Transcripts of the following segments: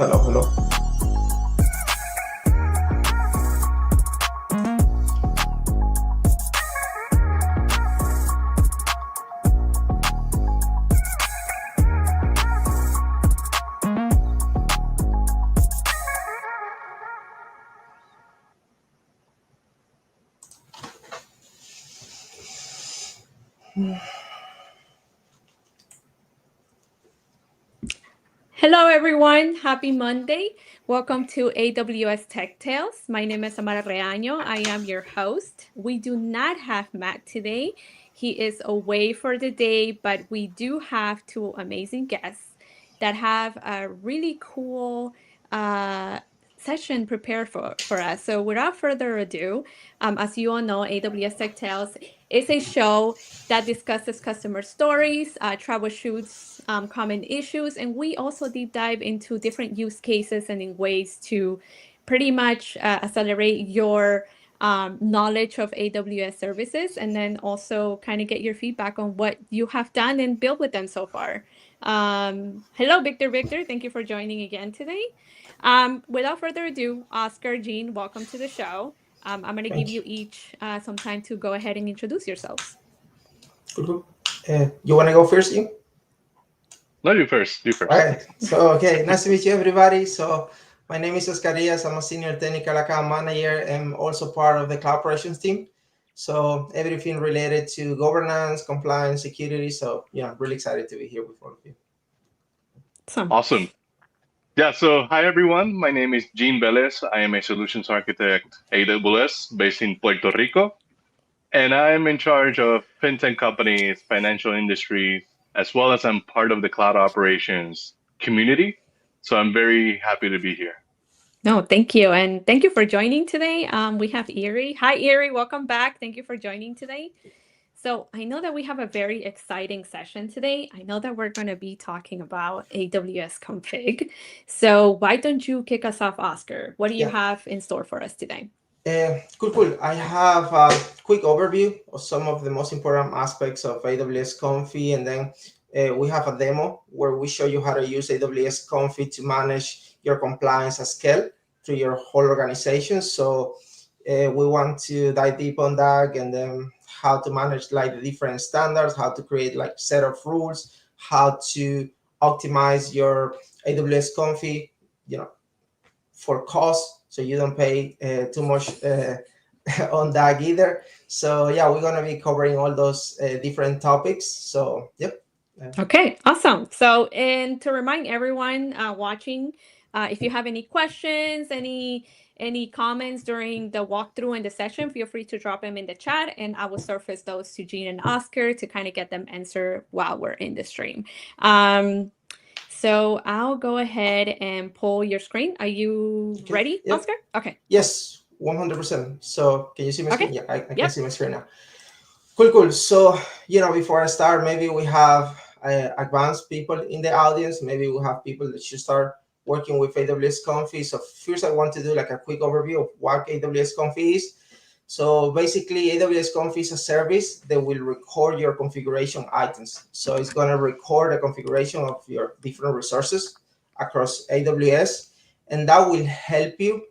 Hello, hello. Hello, everyone. Happy Monday. Welcome to AWS Tech Tales. My name is Amara Reaño. I am your host. We do not have Matt today. He is away for the day, but we do have two amazing guests that have a really cool session prepared for us. So without further ado, as you all know, AWS Tech Tales is a show that discusses customer stories, troubleshoots common issues, and we also deep dive into different use cases and in ways to pretty much accelerate your knowledge of AWS services, and then also kind of get your feedback on what you have done and built with them so far. Hello, Victor. Thank you for joining again today. Without further ado, Oscar, Jean, welcome to the show. I'm going to give you each some time to go ahead and introduce yourselves. Cool. You want to go first, you? No, you first. All right. So, okay, nice to meet you, everybody. So, my name is Oscar Diaz. I'm a senior technical account manager and also part of the cloud operations team. So, everything related to governance, compliance, security. So, I'm really excited to be here with all of you. Awesome. Yeah, so hi, everyone. My name is Jean Velez. I am a solutions architect AWS based in Puerto Rico. And I'm in charge of fintech companies, financial industries, as well as I'm part of the cloud operations community. So I'm very happy to be here. No, thank you. And thank you for joining today. We have Erie. Hi, Erie. Welcome back. Thank you for joining today. So I know that we have a very exciting session today. I know that we're going to be talking about AWS Config. So why don't you kick us off, Oscar? What do you have in store for us today? Cool. I have a quick overview of some of the most important aspects of AWS Config, and then we have a demo where we show you how to use AWS Config to manage your compliance at scale through your whole organization. So we want to dive deep on that, and then how to manage like the different standards, how to create like set of rules, how to optimize your AWS Config, for cost, so you don't pay too much on that either. So yeah, we're gonna be covering all those different topics. So yep. Okay, awesome. So, and to remind everyone watching, if you have any questions, any comments during the walkthrough and the session, feel free to drop them in the chat, and I will surface those to Jean and Oscar to kind of get them answered while we're in the stream. So I'll go ahead and pull your screen. Are you ready, Oscar? Okay. Yes, 100%. So can you see my screen? Yeah, I can see my screen now. Cool. So, before I start, maybe we have advanced people in the audience. Maybe we have people that should start working with AWS Config. So first I want to do like a quick overview of what AWS Config is. So basically, AWS Config is a service that will record your configuration items. So it's going to record the configuration of your different resources across AWS, and that will help you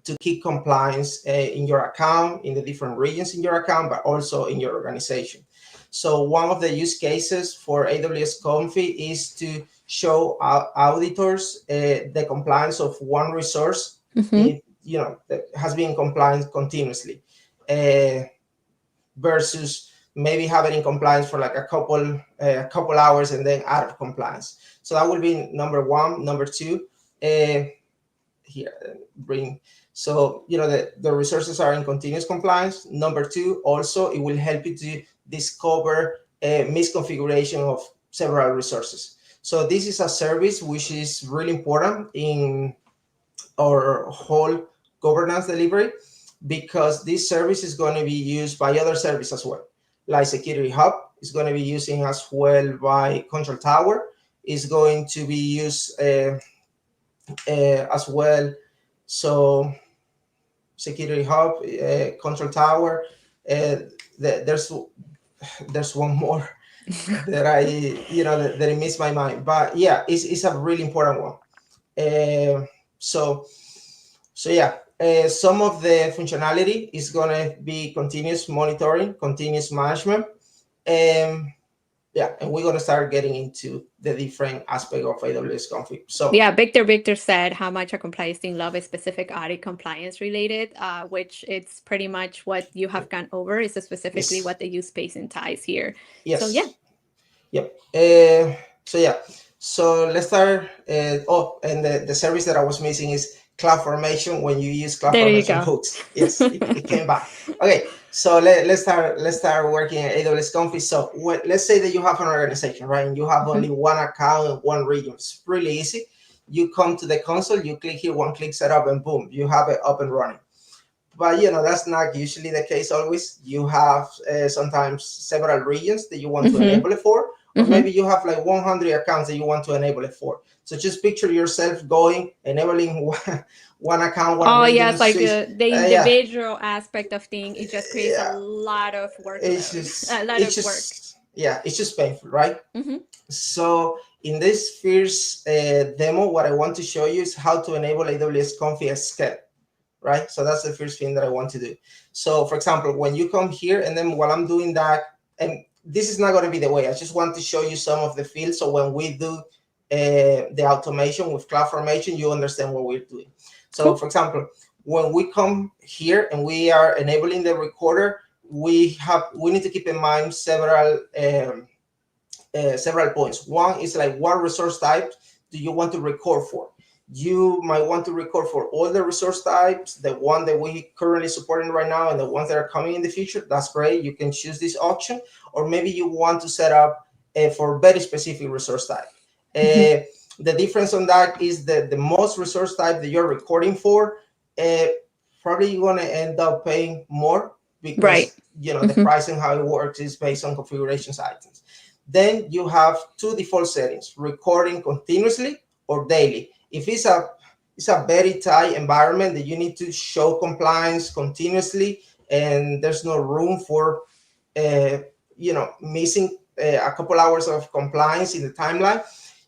to keep compliance in your account, in the different regions in your account, but also in your organization. So one of the use cases for AWS Config is to show auditors the compliance of one resource, that has been compliant continuously, versus maybe having in compliance for like a couple hours and then out of compliance. So that will be number one. Number two, so the resources are in continuous compliance. Number two, also it will help you to discover a misconfiguration of several resources. So this is a service which is really important in our whole governance delivery, because this service is going to be used by other services as well. Like Security Hub is going to be using as well by Control Tower, is going to be used as well. So Security Hub, Control Tower, there's one more that I missed my mind, but yeah, it's a really important one. So yeah, some of the functionality is going to be continuous monitoring, continuous management. Yeah, and we're going to start getting into the different aspect of AWS Config. So yeah, Victor said how much a compliance team love is specific audit compliance related, which it's pretty much what you have gone over. Is specifically what they use space and ties here. Yes. So yeah. Yep. So yeah. So let's start. And the service that I was missing is CloudFormation. When you use CloudFormation hooks, yes, it came back. Okay. So let's start working at AWS Config. So let's say that you have an organization, right? And you have only one account in one region. It's really easy. You come to the console, you click here, one click setup, and boom, you have it up and running. But that's not usually the case always. You have sometimes several regions that you want to enable it for, or maybe you have like 100 accounts that you want to enable it for. So just picture yourself going, enabling one account, one region. Yeah, it's like the individual aspect of things. It just creates a lot of work. Yeah, it's just painful, right? So in this first demo, what I want to show you is how to enable AWS Config at scale. Right? So that's the first thing that I want to do. So for example, when you come here, and then while I'm doing that, and this is not going to be the way, I just want to show you some of the fields. So when we do the automation with CloudFormation, you understand what we're doing. So for example, when we come here and we are enabling the recorder, we need to keep in mind several points. One is like, what resource type do you want to record for? You might want to record for all the resource types, the one that we currently supporting right now and the ones that are coming in the future. That's great. You can choose this option. Or maybe you want to set up for very specific resource type. The difference on that is that the most resource type that you're recording for, probably you're going to end up paying more because the pricing, how it works is based on configurations items. Then you have two default settings: recording continuously or daily. If it's a very tight environment that you need to show compliance continuously, and there's no room for missing a couple hours of compliance in the timeline,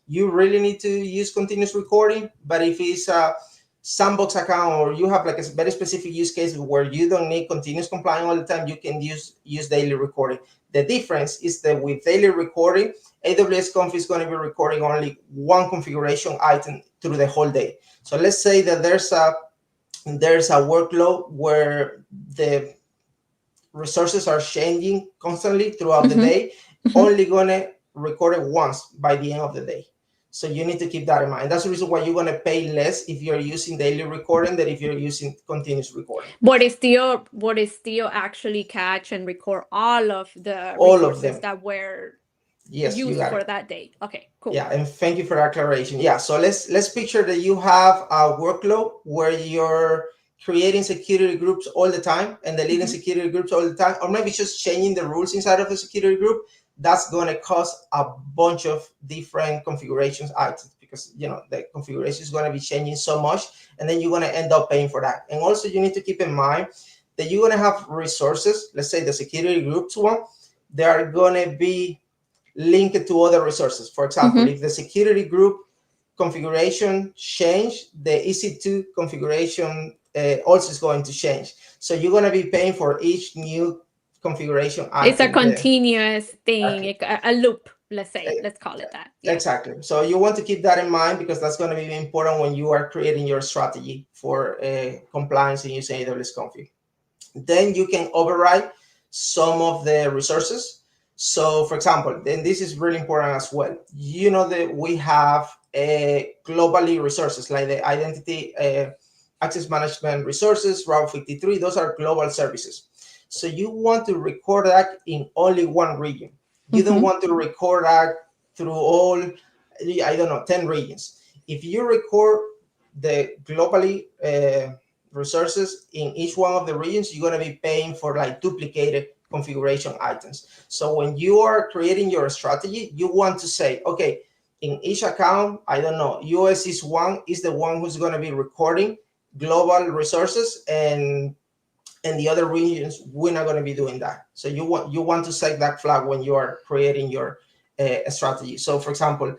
you really need to use continuous recording. But if it's a sandbox account, or you have like a very specific use case where you don't need continuous compliance all the time, you can use daily recording. The difference is that with daily recording, AWS Config is going to be recording only one configuration item through the whole day. So let's say that there's a workload where the resources are changing constantly throughout the day, only going to record it once by the end of the day. So you need to keep that in mind. That's the reason why you're going to pay less if you're using daily recording than if you're using continuous recording. But it still actually catch and record all of the resources that were used for that day. Okay, cool. Yeah, and thank you for that declaration. Yeah, so let's picture that you have a workload where you're creating security groups all the time and deleting security groups all the time, or maybe just changing the rules inside of the security group. That's going to cost a bunch of different configurations items, because the configuration is going to be changing so much, and then you're going to end up paying for that. And also you need to keep in mind that you're going to have resources. Let's say the security groups one, they are going to be linked to other resources. For example, if the security group configuration change, the EC2 configuration also is going to change. So you're going to be paying for each new configuration item. It's a continuous thing, a loop, let's call it that. Yeah. Exactly. So you want to keep that in mind, because that's going to be important when you are creating your strategy for compliance and using AWS Config. Then you can override some of the resources. So for example, then this is really important as well. That we have globally resources like the identity access management resources, Route 53. Those are global services. So you want to record that in only one region. You don't want to record that through all, 10 regions. If you record the globally resources in each one of the regions, you're going to be paying for like duplicated configuration items. So when you are creating your strategy, you want to say, okay, in each account, US is the one who's going to be recording global resources, and the other regions, we're not going to be doing that. So you want to set that flag when you are creating your strategy. So for example,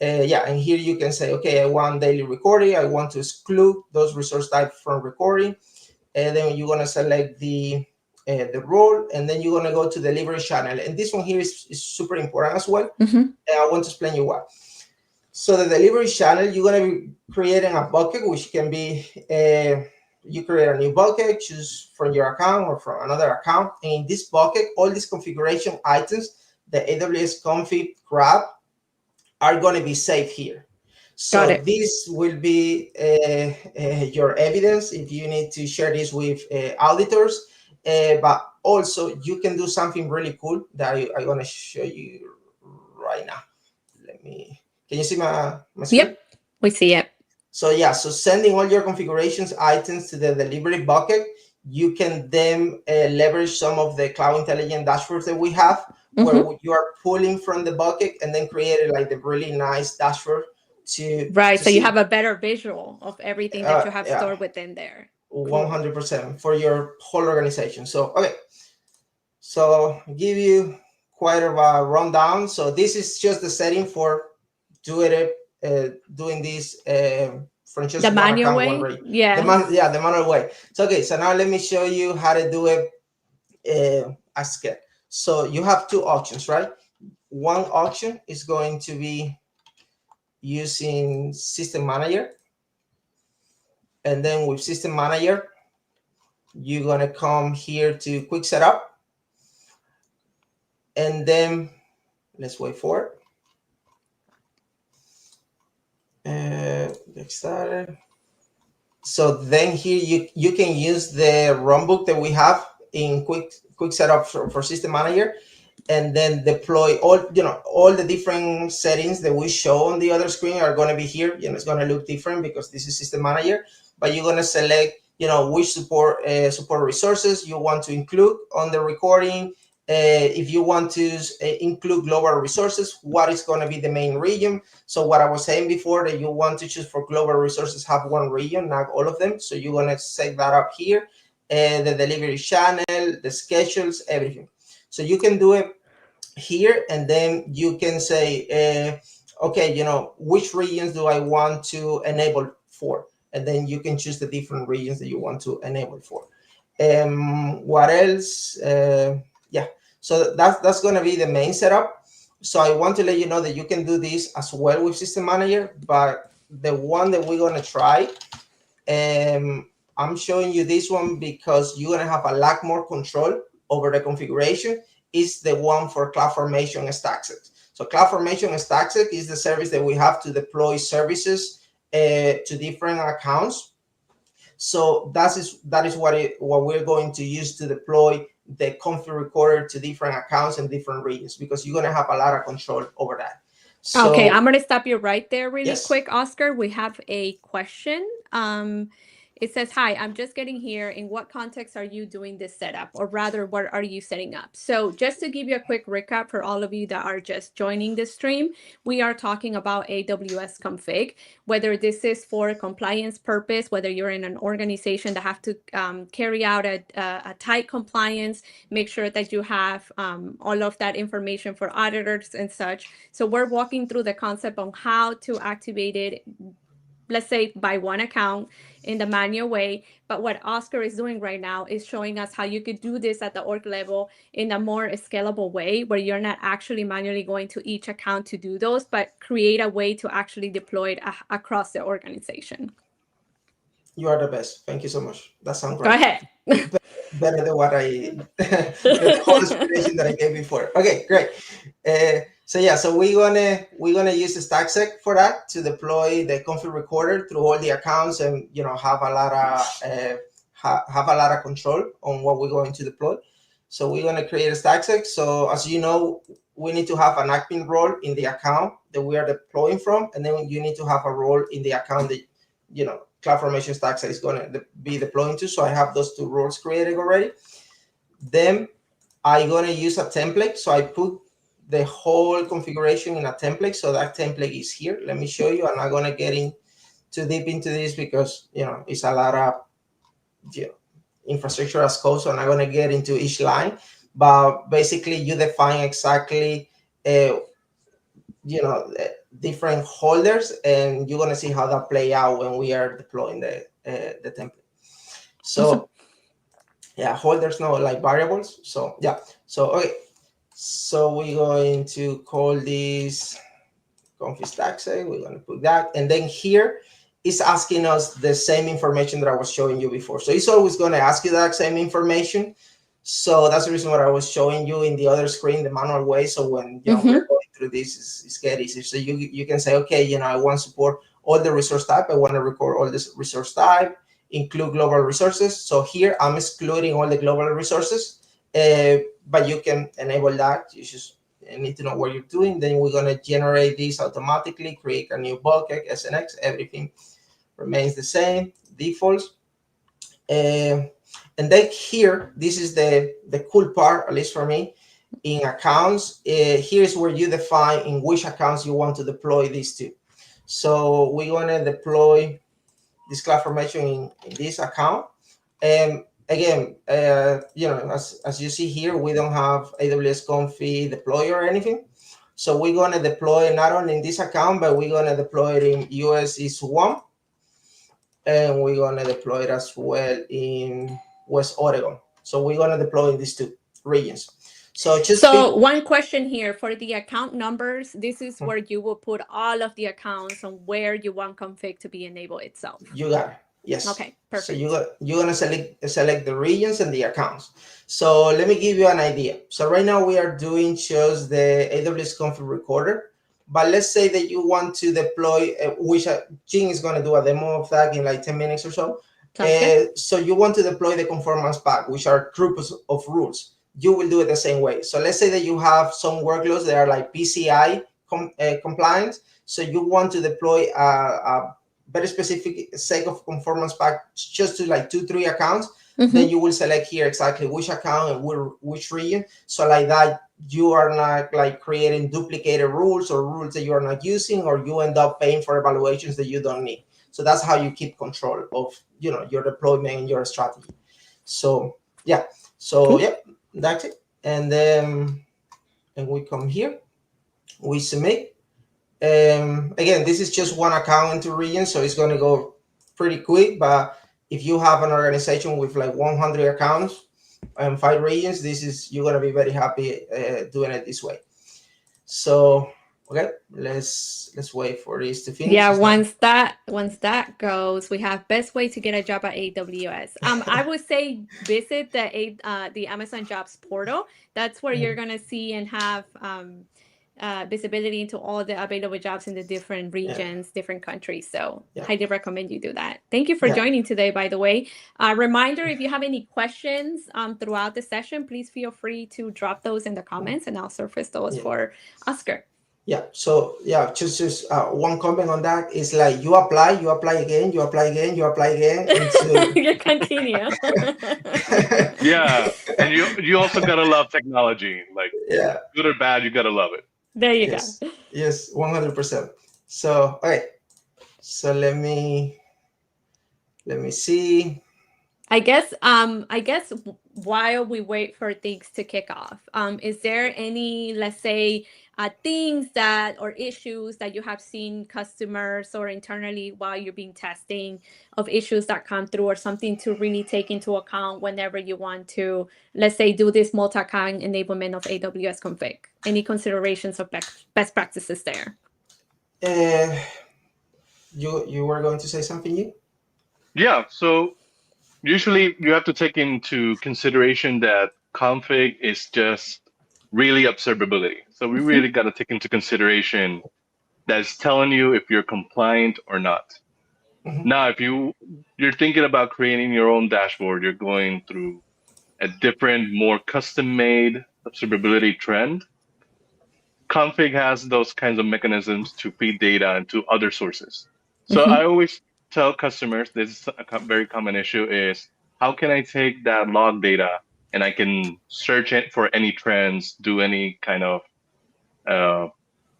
and here you can say, okay, I want daily recording. I want to exclude those resource types from recording. And then you're gonna select the role, and then you're gonna go to delivery channel. And this one here is super important as well. And I want to explain you why. So the delivery channel, you're gonna be creating a bucket, which can be you create a new bucket, choose from your account or from another account. And in this bucket, all these configuration items, the AWS Config grab, are going to be saved here. So this will be your evidence if you need to share this with auditors. But also, you can do something really cool that I'm going to show you right now. Can you see my screen? Yep, we see it. So yeah, so sending all your configurations items to the delivery bucket, you can then leverage some of the Cloud Intelligent dashboards that we have, where you are pulling from the bucket and then creating like the really nice dashboard to so you have a better visual of everything that you have stored within there. 100% for your whole organization. So okay, so give you quite a rundown. So this is just the setting for doing this from just the one manual account, way. Yeah. The manual way. So okay, so now let me show you how to do it as scale. So you have two options, right? One option is going to be using System Manager. And then with System Manager, you're gonna come here to Quick Setup. And then let's wait for it. Get started. So then here you can use the runbook that we have in Quick Setup for System Manager, and then deploy all the different settings that we show on the other screen are going to be here. It's going to look different because this is System Manager, but you're going to select which support resources you want to include on the recording. If you want to include global resources, what is going to be the main region? So what I was saying before, that you want to choose for global resources, have one region, not all of them. So you're going to set that up here, the delivery channel, the schedules, everything. So you can do it here, and then you can say, okay, which regions do I want to enable for? And then you can choose the different regions that you want to enable for. What else? Yeah, so that's going to be the main setup. So I want to let you know that you can do this as well with System Manager, but the one that we're going to try, I'm showing you this one because you're going to have a lot more control over the configuration, is the one for CloudFormation StackSec. So CloudFormation StackSec is the service that we have to deploy services to different accounts. So that is what we're going to use to deploy the config recorder to different accounts and different regions, because you're going to have a lot of control over that. So, okay, I'm going to stop you right there really quick, Oscar. We have a question. It says, hi, I'm just getting here. In what context are you doing this setup? Or rather, what are you setting up? So just to give you a quick recap for all of you that are just joining the stream, we are talking about AWS Config, whether this is for compliance purpose, whether you're in an organization that have to carry out a tight compliance, make sure that you have all of that information for auditors and such. So we're walking through the concept on how to activate it, let's say by one account in the manual way. But what Oscar is doing right now is showing us how you could do this at the org level in a more scalable way, where you're not actually manually going to each account to do those, but create a way to actually deploy it across the organization. You are the best. Thank you so much. That sounds great. Go ahead. Better than what the whole explanation that I gave before. Okay, great. So yeah, so we're gonna use the StackSec for that, to deploy the config recorder through all the accounts, and have a lot of control on what we're going to deploy. So we're gonna create a StackSec. So as you know, we need to have an admin role in the account that we are deploying from, and then you need to have a role in the account that CloudFormation StackSec is going to be deploying to. So I have those two roles created already. Then I'm going to use a template. So I put the whole configuration in a template. So that template is here. Let me show you. I'm not going to get in too deep into this because, it's a lot of infrastructure as code. So I'm not going to get into each line. But basically, you define exactly, different holders, and you're gonna see how that play out when we are deploying the template. So yeah, holders now like variables. So yeah, so okay, so we're going to call this config stack say. We're gonna put that, and then here it's asking us the same information that I was showing you before. So it's always gonna ask you that same information. So that's the reason why I was showing you in the other screen the manual way. So when we're going through this, it's get easy. So you can say, okay, I want to support all the resource type. I want to record all this resource type, include global resources. So here I'm excluding all the global resources, but you can enable that. You just need to know what you're doing. Then we're gonna generate this automatically, create a new bucket, SNX, everything remains the same, defaults. And then here, this is the cool part, at least for me, in accounts. Here's where you define in which accounts you want to deploy these to. So we're gonna deploy this CloudFormation in this account. And again, as you see here, we don't have AWS Config deploy or anything. So we're gonna deploy not only in this account, but we're gonna deploy it in US East 1. And we're gonna deploy it as well in West Oregon. So we're gonna deploy in these two regions. So one question here for the account numbers, this is where you will put all of the accounts on where you want config to be enabled itself. You got it. Yes. Okay, perfect. So you're gonna select the regions and the accounts. So let me give you an idea. So right now we are doing just the AWS Config Recorder, but let's say that you want to deploy, which Jing is gonna do a demo of that in like 10 minutes or so. So you want to deploy the conformance pack, which are groups of rules. You will do it the same way. So let's say that you have some workloads that are like PCI compliant. So you want to deploy a very specific set of conformance pack just to like 2-3 accounts. Then you will select here exactly which account and which region. So like that, you are not like creating duplicated rules or rules that you are not using, or you end up paying for evaluations that you don't need. So that's how you keep control of your deployment and your strategy. So yeah, that's it. And then we come here, we submit. Again, this is just one account into region, so it's going to go pretty quick. But if you have an organization with like 100 accounts and 5 regions, you're going to be very happy doing it this way. So okay, let's wait for this to finish. Yeah, once that goes, we have best way to get a job at AWS. I would say visit the Amazon Jobs portal. That's where you're gonna see and have visibility into all the available jobs in the different regions, different countries. So highly recommend you do that. Thank you for joining today, by the way. Reminder, if you have any questions throughout the session, please feel free to drop those in the comments and I'll surface those for Oscar. Yeah. So just one comment on that is like you apply again, you apply again. You continue. Yeah, and you also gotta love technology. Like good or bad, you gotta love it. There you go. Yes, 100%. So okay. So let me see. I guess while we wait for things to kick off, is there any, let's say, things or issues that you have seen customers or internally while you're being testing of issues that come through, or something to really take into account whenever you want to, let's say, do this multi-account enablement of AWS Config? Any considerations of best practices there? You were going to say something, you? Yeah, so usually you have to take into consideration that config is just really observability. So we really got to take into consideration that it's telling you if you're compliant or not. Now, if you're thinking about creating your own dashboard, you're going through a different, more custom-made observability trend. Config has those kinds of mechanisms to feed data into other sources. So I always tell customers, this is a very common issue, is how can I take that log data and I can search it for any trends, do any kind of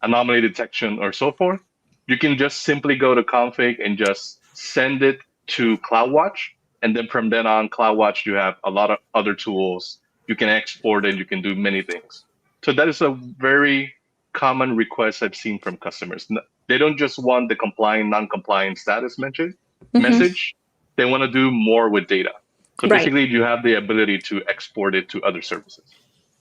anomaly detection or so forth? You can just simply go to config and just send it to CloudWatch. And then from then on, CloudWatch, you have a lot of other tools. You can export it, you can do many things. So that is a very common requests I've seen from customers. They don't just want the compliant, non-compliant status message. They want to do more with data. So basically, you have the ability to export it to other services.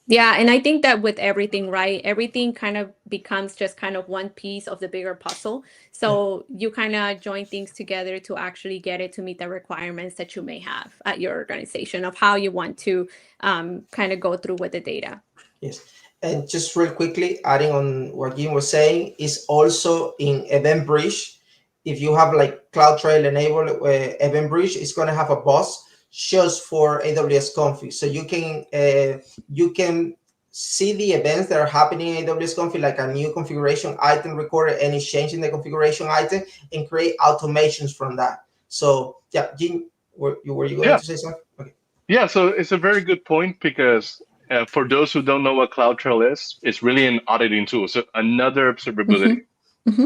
Yeah, and I think that with everything, right, everything kind of becomes just kind of one piece of the bigger puzzle. So you kind of join things together to actually get it to meet the requirements that you may have at your organization of how you want to kind of go through with the data. Yes. And just real quickly, adding on what Jim was saying, is also in EventBridge. If you have like CloudTrail enabled EventBridge, it's going to have a bus just for AWS Config. So you can see the events that are happening in AWS Config, like a new configuration item recorded, any change in the configuration item, and create automations from that. So yeah, Jim, were you going to say something? Okay. Yeah, so it's a very good point because for those who don't know what CloudTrail is, it's really an auditing tool. So another observability.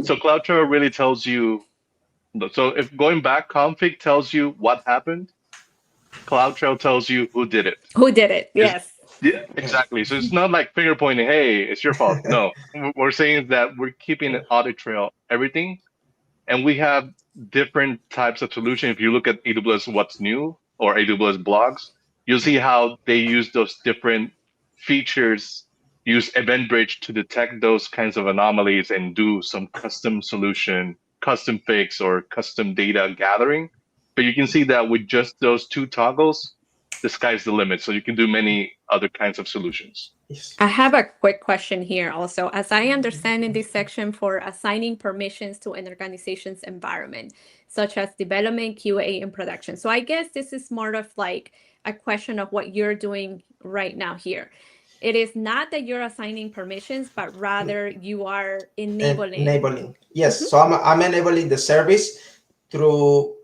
So CloudTrail really tells you, so if going back, config tells you what happened, CloudTrail tells you who did it. Who did it? Yes. Yeah, exactly. So it's not like finger pointing, hey, it's your fault. No, we're saying that we're keeping an audit trail, everything. And we have different types of solution. If you look at AWS What's New or AWS blogs, you'll see how they use those different features, use EventBridge to detect those kinds of anomalies and do some custom solution, custom fix, or custom data gathering. But you can see that with just those two toggles, the sky's the limit. So you can do many other kinds of solutions. I have a quick question here also. As I understand in this section for assigning permissions to an organization's environment, such as development, QA, and production. So I guess this is more of like a question of what you're doing right now here. It is not that you're assigning permissions, but rather you are enabling. Enabling, yes. So I'm enabling the service through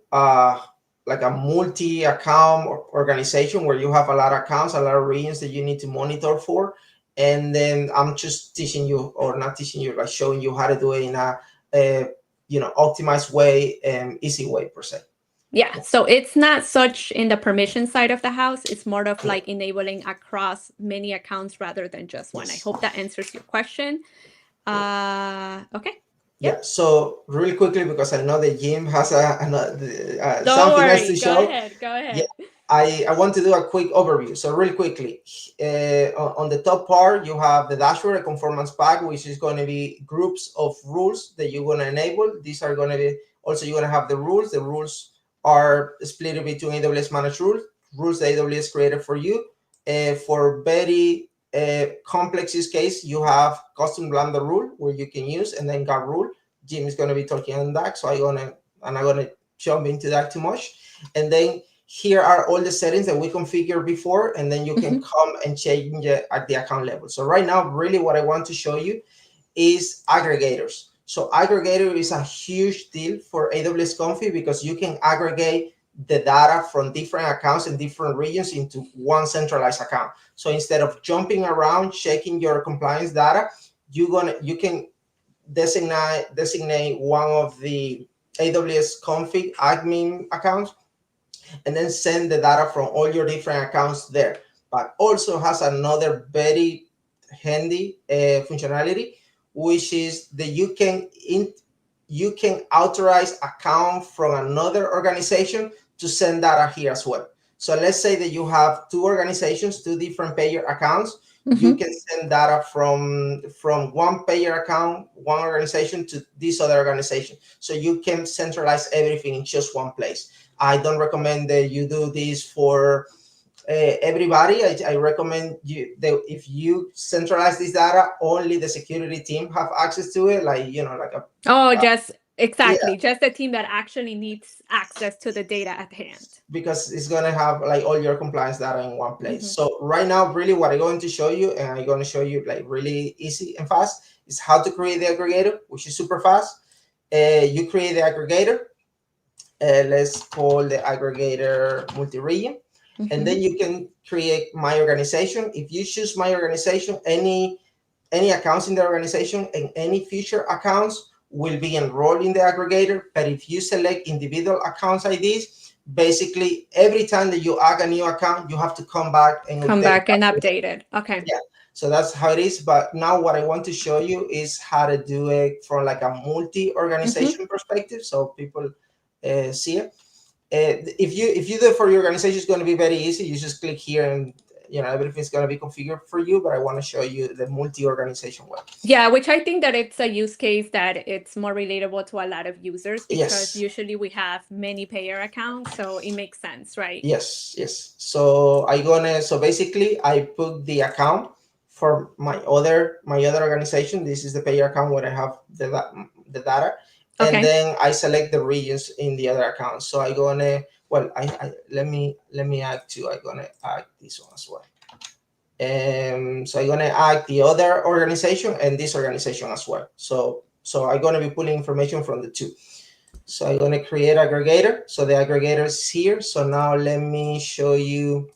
like a multi-account organization where you have a lot of accounts, a lot of regions that you need to monitor for. And then I'm just teaching you, or not teaching you, like showing you how to do it in a optimized way and easy way per se. Yeah, so it's not such in the permission side of the house. It's more of like enabling across many accounts rather than just one. I hope that answers your question. Okay. Yeah. So really quickly, because I know that Jim has something else to show. Go ahead. Yeah, I want to do a quick overview. So really quickly, on the top part, you have the dashboard, a conformance pack, which is going to be groups of rules that you're going to enable. These are going to be, also you're going to have the rules. The rules are split between AWS managed rules that AWS created for you. For very complex use case, you have custom Lambda rule where you can use, and then GAP rule. Jim is going to be talking on that, so I'm not going to jump into that too much. And then here are all the settings that we configured before, and then you can come and change it at the account level. So right now, really what I want to show you is aggregators. So aggregator is a huge deal for AWS Config because you can aggregate the data from different accounts in different regions into one centralized account. So instead of jumping around checking your compliance data, you can designate one of the AWS Config admin accounts and then send the data from all your different accounts there. But also has another very handy functionality, which is that you can authorize account from another organization to send data here as well. So let's say that you have two organizations, two different payer accounts. You can send data from one payer account, one organization to this other organization. So you can centralize everything in just one place. I don't recommend that you do this for everybody. I recommend that if you centralize this data, only the security team have access to it. Just the team that actually needs access to the data at hand. Because it's going to have like all your compliance data in one place. So right now, really what I'm going to show you, and I'm going to show you like really easy and fast, is how to create the aggregator, which is super fast. You create the aggregator. Let's call the aggregator multi-region. And then you can create my organization. If you choose my organization, any accounts in the organization and any future accounts will be enrolled in the aggregator. But if you select individual accounts IDs, basically every time that you add a new account, you have to come back and update it. Okay. Yeah. So that's how it is. But now what I want to show you is how to do it from like a multi-organization perspective, so people see it. If you do it for your organization, it's going to be very easy. You just click here and everything's going to be configured for you. But I want to show you the multi-organization way. Yeah, which I think that it's a use case that it's more relatable to a lot of users, because usually we have many payer accounts, so it makes sense, right? Yes. So basically I put the account for my other organization. This is the payer account where I have the data. And then I select the regions in the other account. So I let me add two. I'm gonna add this one as well. So I'm gonna add the other organization and this organization as well. So I'm gonna be pulling information from the two. So I'm gonna create aggregator. So the aggregator is here. So now let me show you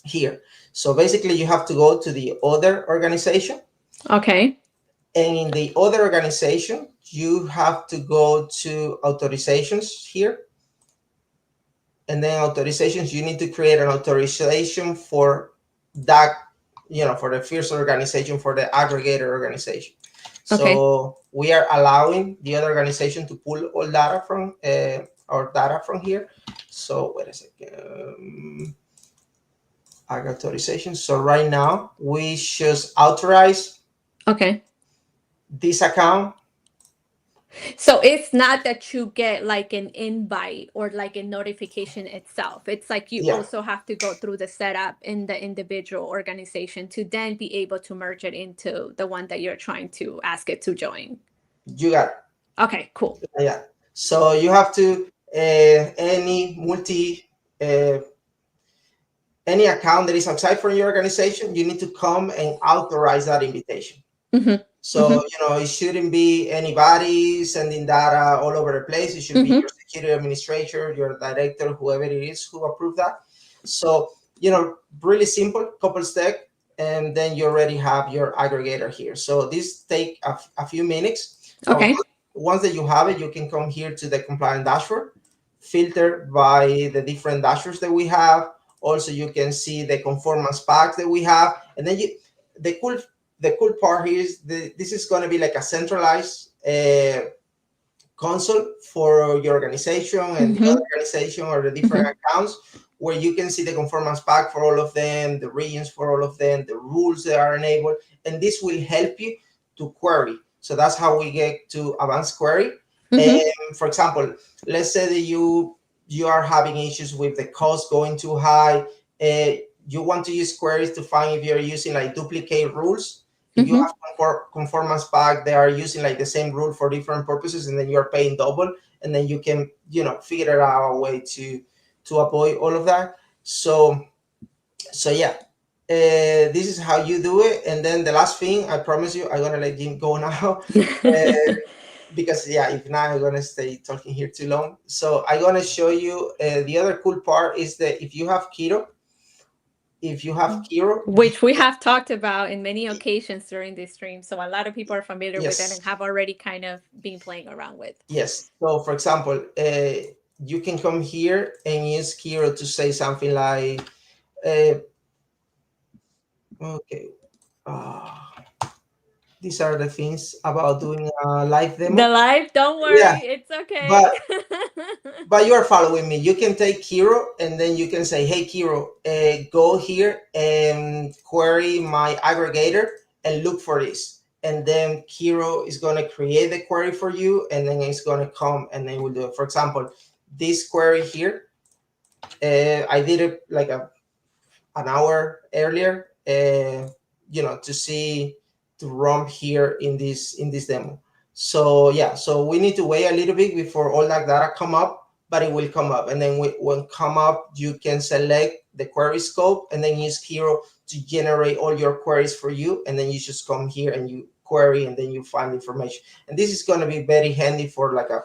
here. So basically you have to go to the other organization. Okay. And in the other organization, you have to go to authorizations here. And then authorizations, you need to create an authorization for that, for the first organization, for the aggregator organization. So we are allowing the other organization to pull all data from our data from here. So wait a second. Authorization. So right now we just authorize this account. So it's not that you get like an invite or like a notification itself. It's like you also have to go through the setup in the individual organization to then be able to merge it into the one that you're trying to ask it to join. You got it. Okay, cool. Yeah. So you have to any account that is outside from your organization, you need to come and authorize that invitation. So, it shouldn't be anybody sending data all over the place. It should be your security administrator, your director, whoever it is who approved that. So, really simple, couple steps, and then you already have your aggregator here. So this take a few minutes. Once that you have it, you can come here to the compliance dashboard, filter by the different dashboards that we have. Also, you can see the conformance packs that we have. And then the cool part here is this is going to be like a centralized console for your organization and the other organization or the different accounts, where you can see the conformance pack for all of them, the regions for all of them, the rules that are enabled, and this will help you to query. So that's how we get to advanced query. For example, let's say that you are having issues with the cost going too high. You want to use queries to find if you're using like duplicate rules. If you have conformance pack, they are using like the same rule for different purposes, and then you're paying double, and then you can, figure out a way to avoid all of that. So yeah, this is how you do it. And then the last thing, I promise you, I'm gonna let Jim go now. Because if not, I'm gonna stay talking here too long. So I'm gonna show you the other cool part is that if you have Kiro, which we have talked about in many occasions during this stream, so a lot of people are familiar with it and have already kind of been playing around with. Yes. So for example, you can come here and use Kiro to say something like, these are the things about doing a live demo. The live, don't worry, it's okay. But you are following me. You can take Kiro and then you can say, hey, Kiro, go here and query my aggregator and look for this. And then Kiro is going to create the query for you, and then it's going to come and then we'll do it. For example, this query here, I did it like an hour earlier, to run here in this demo. So so we need to wait a little bit before all that data come up, but it will come up. And then when come up, you can select the query scope and then use Kiro to generate all your queries for you. And then you just come here and you query, and then you find information. And this is going to be very handy for like a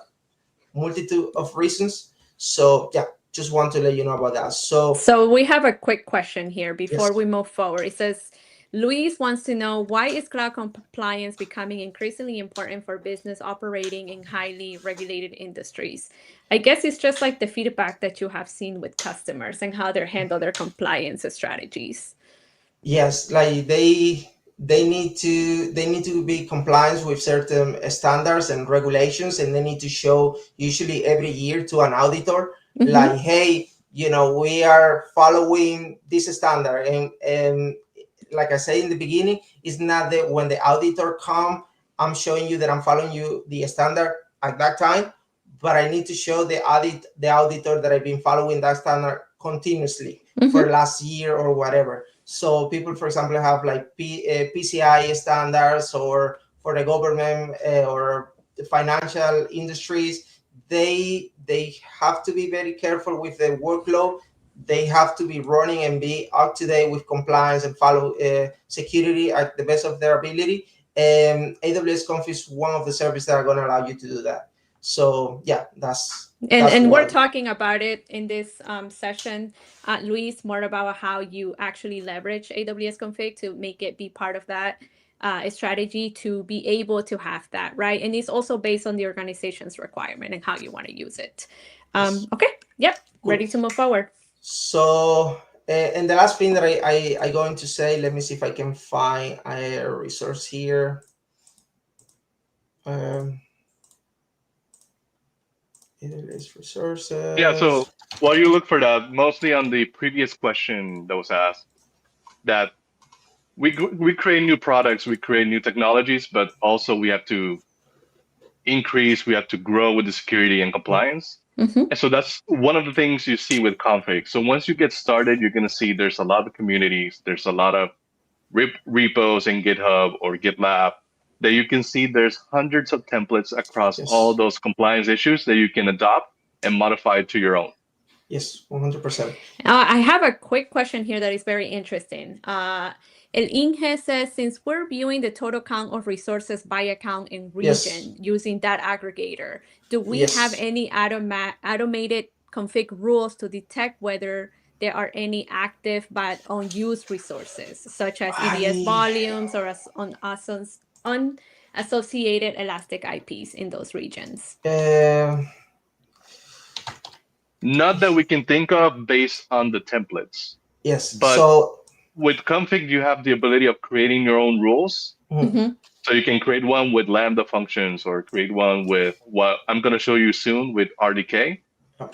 multitude of reasons. So just want to let you know about that. So we have a quick question here before we move forward. It says, Luis wants to know, why is cloud compliance becoming increasingly important for business operating in highly regulated industries? I guess it's just like the feedback that you have seen with customers and how they handle their compliance strategies. Yes, like they they need to be compliant with certain standards and regulations, and they need to show usually every year to an auditor, like, hey, we are following this standard. And like I say in the beginning, it's not that when the auditor come, I'm showing you that I'm following you the standard at that time, but I need to show the auditor that I've been following that standard continuously for last year or whatever. So people, for example, have like PCI standards, or for the government or the financial industries, they have to be very careful with the workload. They have to be running and be up to date with compliance and follow security at the best of their ability. And AWS Config is one of the services that are going to allow you to do that. So yeah, that's we're talking about it in this session, Luis, more about how you actually leverage AWS Config to make it be part of that strategy to be able to have that, right? And it's also based on the organization's requirement and how you want to use it. Okay, yep, cool. Ready to move forward. So, and the last thing that I going to say, let me see if I can find a resource here. Resources. Yeah, so while you look for that, mostly on the previous question that was asked, that we create new products, we create new technologies, but also we have to grow with the security and compliance. And so that's one of the things you see with Config. So once you get started, you're going to see there's a lot of communities, there's a lot of repos in GitHub or GitLab that you can see there's hundreds of templates across all those compliance issues that you can adopt and modify to your own. Yes, 100%. I have a quick question here that is very interesting. El Inge says, since we're viewing the total count of resources by account and region using that aggregator, do we have any automated config rules to detect whether there are any active but unused resources, such as EBS volumes or unassociated Elastic IPs in those regions? Not that we can think of based on the templates. Yes. But so with Config, you have the ability of creating your own rules. So you can create one with Lambda functions or create one with what I'm going to show you soon with RDK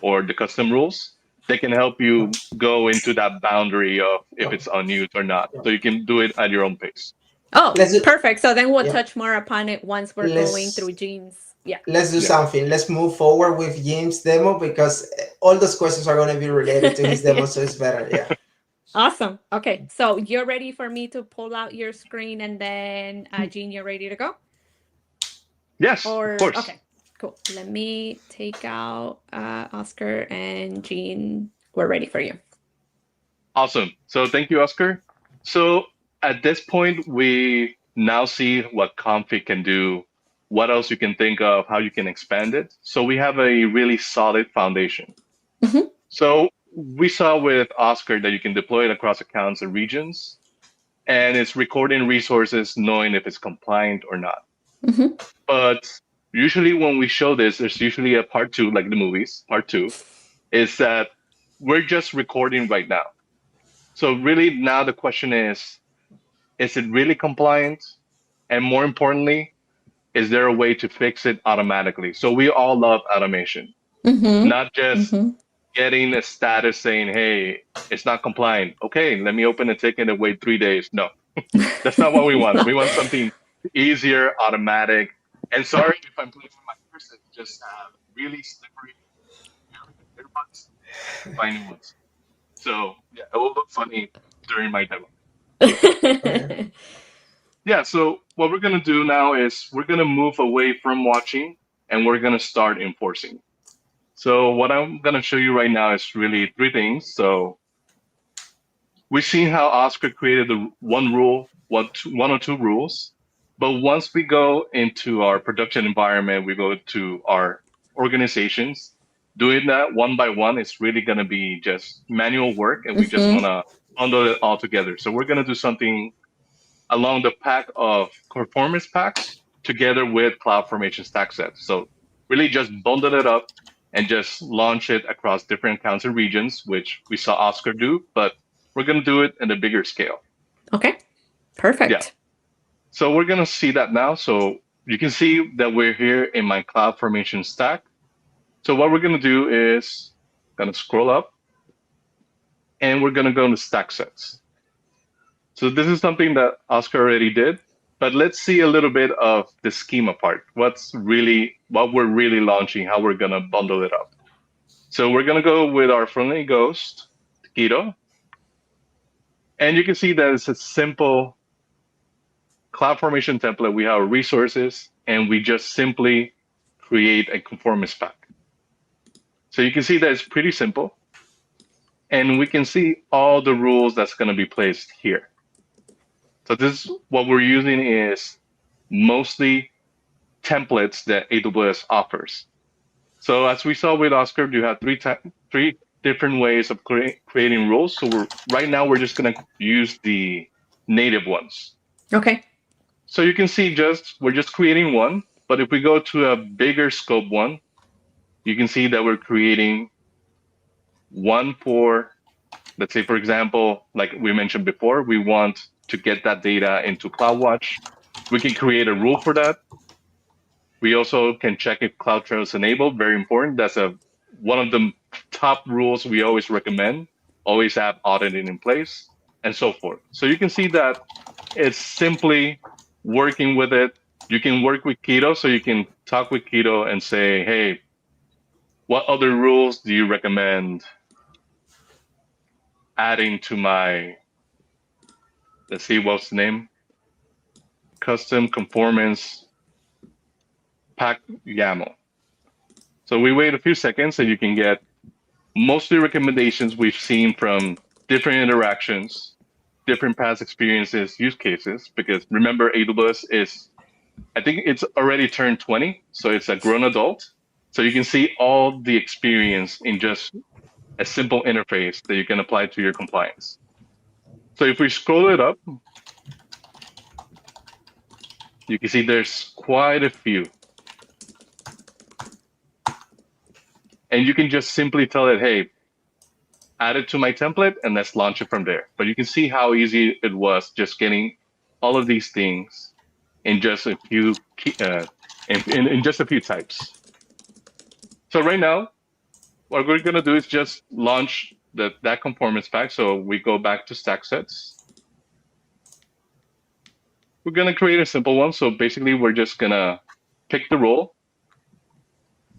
or the custom rules. They can help you go into that boundary of if it's unused or not. So you can do it at your own pace. Oh, perfect. So then we'll touch more upon it once we're going through Gene's. Yeah. Let's do something. Let's move forward with Jim's demo, because all those questions are going to be related to his demo, so it's better. Yeah. Awesome. Okay. So you're ready for me to pull out your screen, and then Gene, you're ready to go? Yes, of course. Okay, cool. Let me take out Oscar, and Gene, we're ready for you. Awesome. So thank you, Oscar. So at this point, we now see what Config can do, what else you can think of, how you can expand it. So we have a really solid foundation. So we saw with Oscar that you can deploy it across accounts and regions, and it's recording resources, knowing if it's compliant or not. But usually when we show this, there's usually a part two, like the movies, part two, is that we're just recording right now. So really now the question is it really compliant? And more importantly, is there a way to fix it automatically? So we all love automation, not just getting a status saying, hey, it's not compliant. Okay, let me open a ticket and wait 3 days. No, that's not what we want. We want something easier, automatic. And sorry if I'm playing with my person, just really slippery earbuds, finding ones. So yeah, it will look funny during my demo. Yeah, so what we're going to do now is we're going to move away from watching and we're going to start enforcing. So what I'm going to show you right now is really 3 things. So we've seen how Oscar created the one or two rules. But once we go into our production environment, we go to our organizations, doing that one by one is really going to be just manual work, and we just want to bundle it all together. So we're going to do something along the pack of performance packs together with CloudFormation stack sets. So really just bundle it up and just launch it across different accounts and regions, which we saw Oscar do, but we're going to do it at a bigger scale. Okay, perfect. Yeah. So we're going to see that now. So you can see that we're here in my CloudFormation stack. So what we're going to do is going to scroll up, and we're going to go into stack sets. So this is something that Oscar already did, but let's see a little bit of the schema part. What we're really launching, how we're going to bundle it up. So we're going to go with our friendly ghost, Keto. And you can see that it's a simple CloudFormation template. We have resources, and we just simply create a conformance pack. So you can see that it's pretty simple. And we can see all the rules that's going to be placed here. So this is what we're using is mostly templates that AWS offers. So as we saw with Oscar, you have three different ways of creating rules. So right now we're just going to use the native ones. Okay. So you can see we're just creating one, but if we go to a bigger scope one, you can see that we're creating one for, let's say, for example, like we mentioned before, we want to get that data into CloudWatch. We can create a rule for that. We also can check if CloudTrail is enabled. Very important. That's one of the top rules we always recommend. Always have auditing in place and so forth. So you can see that it's simply working with it. You can work with Keto, so you can talk with Keto and say, hey, what other rules do you recommend adding to my, let's see, what's the name? Custom conformance pack YAML. So we wait a few seconds and you can get mostly recommendations we've seen from different interactions, different past experiences, use cases, because remember AWS I think it's already turned 20, so it's a grown adult. So you can see all the experience in just a simple interface that you can apply to your compliance. So if we scroll it up, you can see there's quite a few. And you can just simply tell it, hey, add it to my template and let's launch it from there. But you can see how easy it was just getting all of these things in just a few in just a few types. So right now, what we're going to do is just launch that conformance pack. So we go back to stack sets. We're going to create a simple one. So basically, we're just going to pick the role.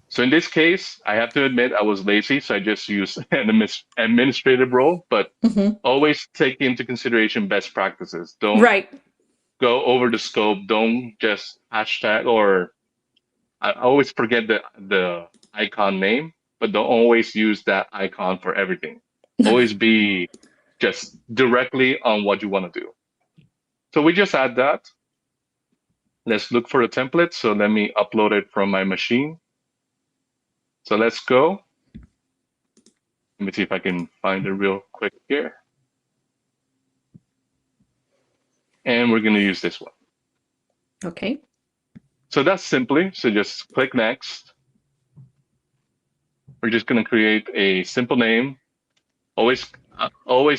So in this case, I have to admit I was lazy, so I just used an administrative role, but always take into consideration best practices. Don't go over the scope. Don't just hashtag, or I always forget the icon name, but don't always use that icon for everything. Always be just directly on what you want to do. So we just add that. Let's look for the template. So let me upload it from my machine. So let's go. Let me see if I can find it real quick here. And we're going to use this one. Okay. So that's simply, so just click next. We're just going to create a simple name. Always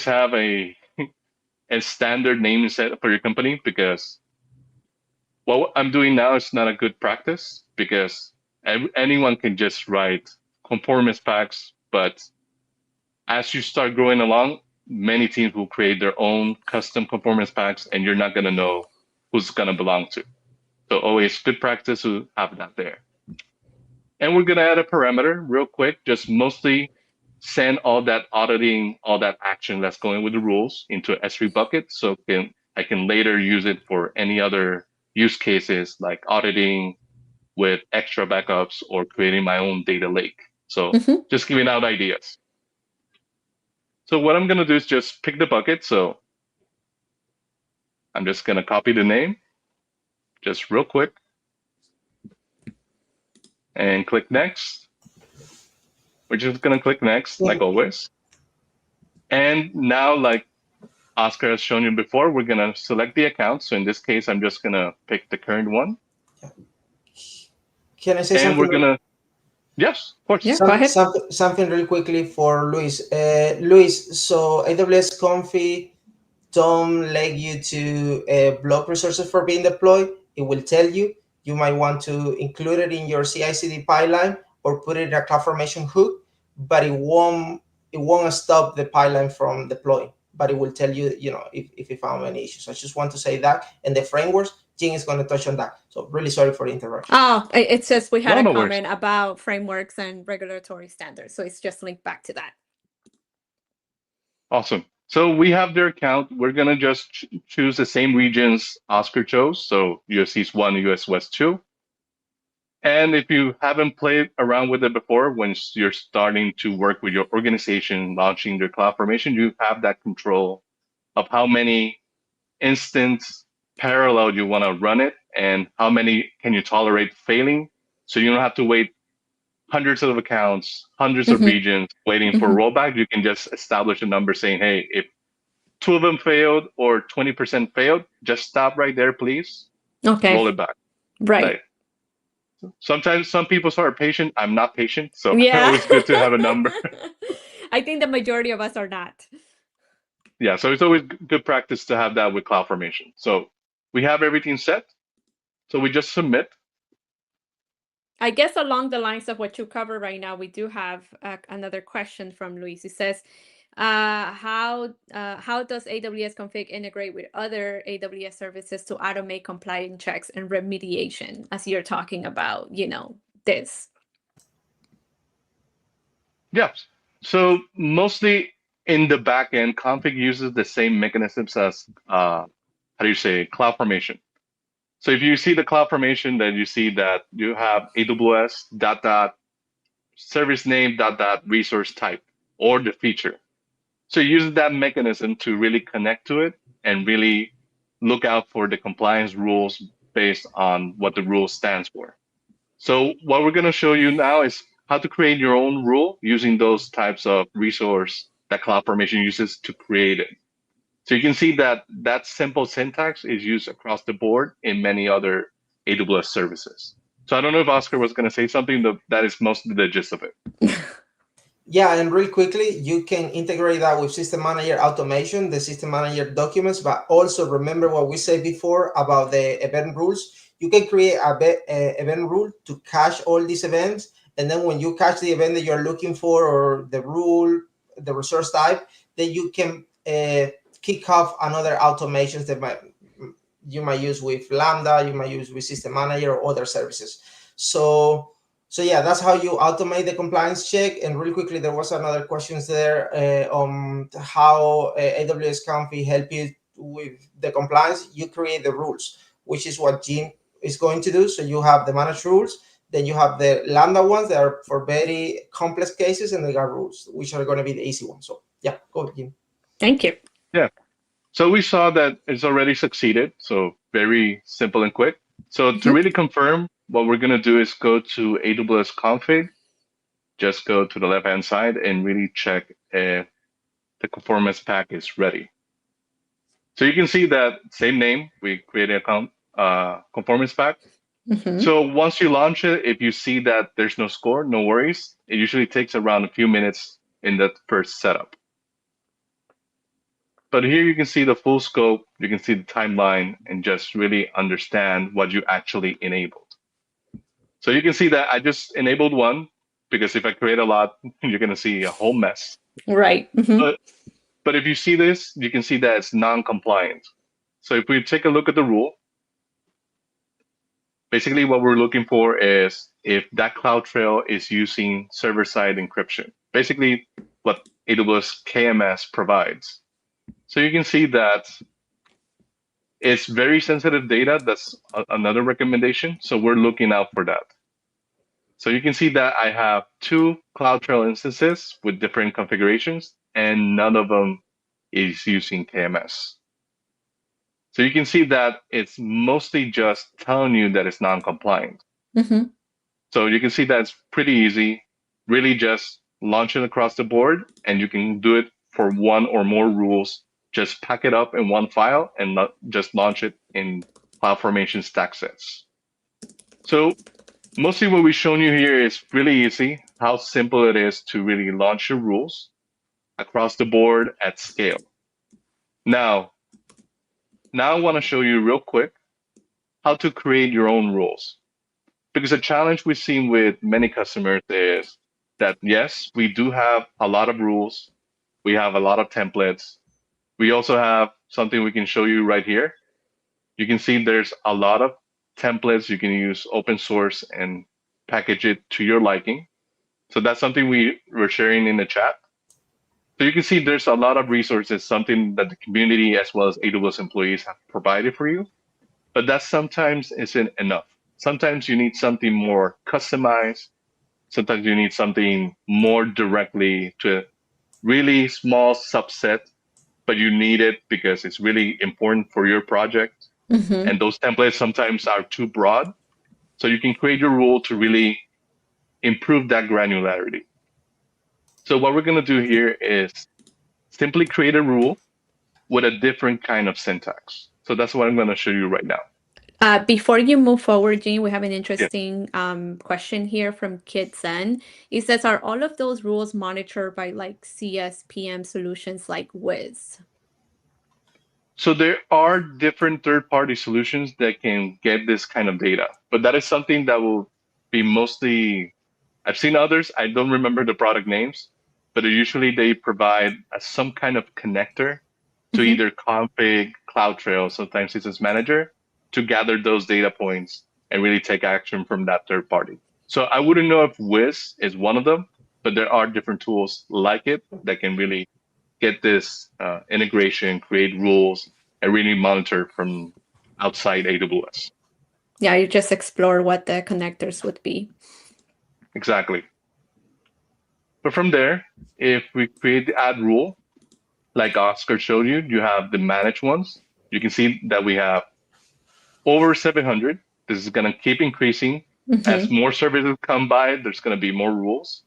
have a standard name set for your company, because what I'm doing now is not a good practice, because anyone can just write conformance packs, but as you start growing along, many teams will create their own custom conformance packs, and you're not going to know who's going to belong to. So always good practice to have that there. And we're going to add a parameter real quick, just mostly send all that auditing, all that action that's going with the rules into an S3 bucket, so I can later use it for any other use cases like auditing with extra backups or creating my own data lake. So just giving out ideas. So what I'm going to do is just pick the bucket. So I'm just going to copy the name just real quick and click next. We're just going to click next, like always. And now, like Oscar has shown you before, we're going to select the account. So in this case, I'm just going to pick the current one. Can I say something? And we're going to, yes, of course. Yeah, go ahead. Something really quickly for Luis. Luis, so AWS Config don't let you to block resources for being deployed. It will tell you. You might want to include it in your CI/CD pipeline or put it in a CloudFormation hook, but it won't stop the pipeline from deploying. But it will tell you, if you found any issues. I just want to say that. And the frameworks, Jing is going to touch on that. So really sorry for the interruption. Oh, it says we had No, a no comment worries. about frameworks and regulatory standards. So it's just linked back to that. Awesome. So we have their account. We're going to just choose the same regions Oscar chose. So US East 1, US West 2. And if you haven't played around with it before, when you're starting to work with your organization, launching their CloudFormation, you have that control of how many instance parallel you want to run it and how many can you tolerate failing. So you don't have to wait hundreds of accounts, hundreds of regions waiting for rollback. You can just establish a number saying, hey, if 2 of them failed or 20% failed, just stop right there, please. Okay. Roll it back. Right. Sometimes some people are patient. I'm not patient. So Yeah. it's always good to have a number. I think the majority of us are not. Yeah, so it's always good practice to have that with CloudFormation. So we have everything set. So we just submit. I guess along the lines of what you cover right now, we do have another question from Luis. He says, how does AWS Config integrate with other AWS services to automate compliance checks and remediation, as you're talking about, this? Yeah. So mostly in the backend, Config uses the same mechanisms as CloudFormation. So if you see the CloudFormation, then you see that you have AWS service name resource type or the feature. So it uses that mechanism to really connect to it and really look out for the compliance rules based on what the rule stands for. So what we're going to show you now is how to create your own rule using those types of resource that CloudFormation uses to create it. So you can see that that simple syntax is used across the board in many other AWS services. So I don't know if Oscar was going to say something, but that is mostly the gist of it. Yeah, and real quickly, you can integrate that with System Manager automation, the System Manager documents, but also remember what we said before about the event rules. You can create a event rule to cache all these events, and then when you catch the event that you're looking for or the rule, the resource type, then you can kick off another automations that you might use with Lambda, you might use with System Manager or other services. So yeah, that's how you automate the compliance check. And really quickly, there was another questions there on how AWS Config help you with the compliance. You create the rules, which is what Jim is going to do. So you have the managed rules, then you have the Lambda ones that are for very complex cases, and they got rules, which are going to be the easy ones. So yeah, go Jim. Thank you. Yeah. So we saw that it's already succeeded. So very simple and quick. So to really confirm, what we're going to do is go to AWS Config, just go to the left-hand side and really check if the conformance pack is ready. So you can see that same name, we created a conformance pack. So once you launch it, if you see that there's no score, no worries. It usually takes around a few minutes in that first setup. But here you can see the full scope, you can see the timeline, and just really understand what you actually enabled. So you can see that I just enabled one, because if I create a lot, you're going to see a whole mess. Right. But if you see this, you can see that it's non-compliant. So if we take a look at the rule, basically what we're looking for is if that CloudTrail is using server-side encryption, basically what AWS KMS provides. So you can see that it's very sensitive data. That's another recommendation. So we're looking out for that. So you can see that I have 2 CloudTrail instances with different configurations, and none of them is using KMS. So you can see that it's mostly just telling you that it's non-compliant. So you can see that it's pretty easy. Really just launch it across the board, and you can do it for one or more rules. Just pack it up in one file and just launch it in CloudFormation stack sets. So mostly what we've shown you here is really easy, how simple it is to really launch your rules across the board at scale. Now, Now I want to show you real quick how to create your own rules. Because a challenge we've seen with many customers is that, yes, we do have a lot of rules. We have a lot of templates. We also have something we can show you right here. You can see there's a lot of templates. You can use open source and package it to your liking. So that's something we're sharing in the chat. So you can see there's a lot of resources, something that the community as well as AWS employees have provided for you. But that sometimes isn't enough. Sometimes you need something more customized. Sometimes you need something more directly to a really small subset, but you need it because it's really important for your project. Mm-hmm. And those templates sometimes are too broad. So you can create your rule to really improve that granularity. So what we're going to do here is simply create a rule with a different kind of syntax. So that's what I'm going to show you right now. Before you move forward, Jean, we have an interesting question here from Kid Zen. It says, are all of those rules monitored by like CSPM solutions like Wiz? So there are different third-party solutions that can get this kind of data, but that is something that will be mostly, I've seen others, I don't remember the product names, but usually they provide some kind of connector to either Config, CloudTrail, sometimes Systems Manager, to gather those data points and really take action from that third party. So I wouldn't know if Wiz is one of them, but there are different tools like it that can really get this integration, create rules, and really monitor from outside AWS. Yeah, you just explore what the connectors would be. Exactly. But from there, if we create the add rule, like Oscar showed you, you have the managed ones. You can see that we have over 700. This is going to keep increasing. As more services come by, there's going to be more rules.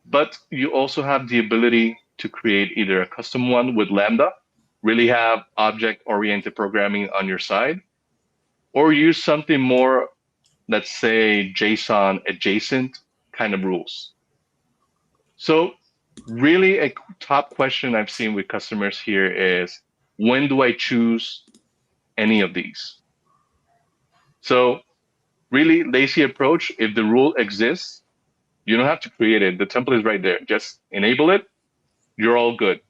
But you also have the ability to create either a custom one with Lambda, really have object-oriented programming on your side, or use something more, let's say, JSON adjacent kind of rules. So really a top question I've seen with customers here is, when do I choose any of these? So really lazy approach, if the rule exists, you don't have to create it. The template is right there. Just enable it. You're all good.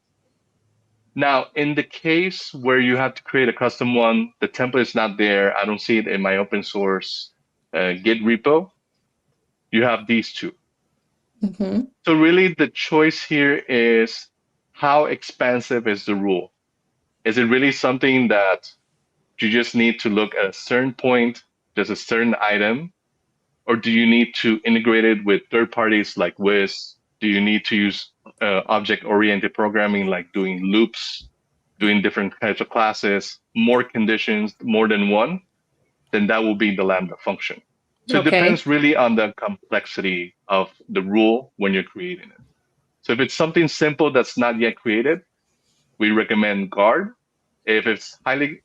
Now, in the case where you have to create a custom one, the template is not there. I don't see it in my open source Git repo. You have these two. So really the choice here is, how expansive is the rule? Is it really something that you just need to look at a certain point, just a certain item? Or do you need to integrate it with third parties like Wiz? Do you need to use object-oriented programming, like doing loops, doing different kinds of classes, more conditions, more than one? Then that will be the Lambda function. So it depends really on the complexity of the rule when you're creating it. So if it's something simple that's not yet created, we recommend guard. If it's highly